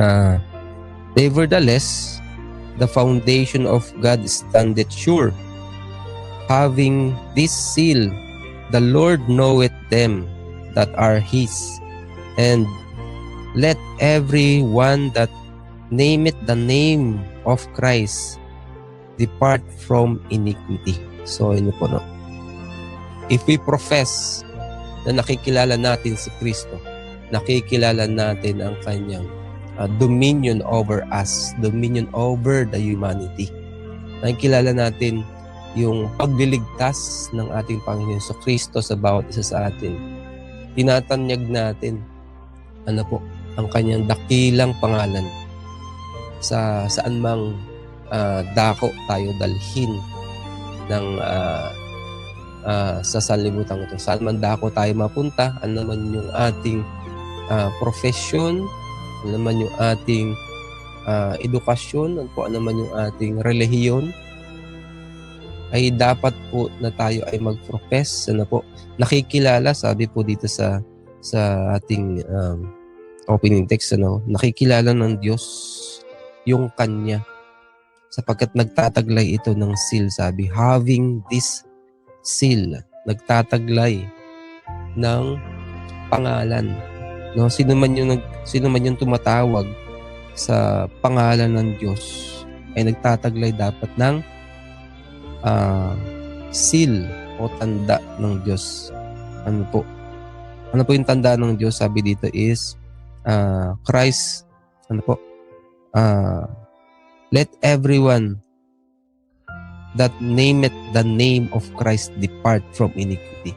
Ah, Nevertheless, the foundation of God standeth sure, having this seal, the Lord knoweth them that are his, and let every one that nameth the name of Christ depart from iniquity. So, yun po, no? If we profess na nakikilala natin si Kristo, nakikilala natin ang kanyang dominion over us, dominion over the humanity. Nakikilala natin yung pagliligtas ng ating Panginoon sa Kristo sa bawat isa sa atin. Tinatanyag natin ang kanyang dakilang pangalan sa saan mang dako tayo dalhin ng sa sanlibutan ito. Saan man dako tayo mapunta, ano naman yung ating profession, ano naman yung ating edukasyon, ano naman yung ating relihiyon, ay dapat po na tayo ay mag-profess, nakikilala, sabi po dito sa ating opening text, nakikilala ng Diyos yung Kanya sapagkat nagtataglay ito ng seal, sabi, having this seal, nagtataglay ng pangalan. No, sino man yung tumatawag sa pangalan ng Diyos ay nagtataglay dapat ng seal o tanda ng Diyos. Ano po yung tanda ng Diyos? Sabi dito is Christ, let everyone that nameth the name of Christ depart from iniquity.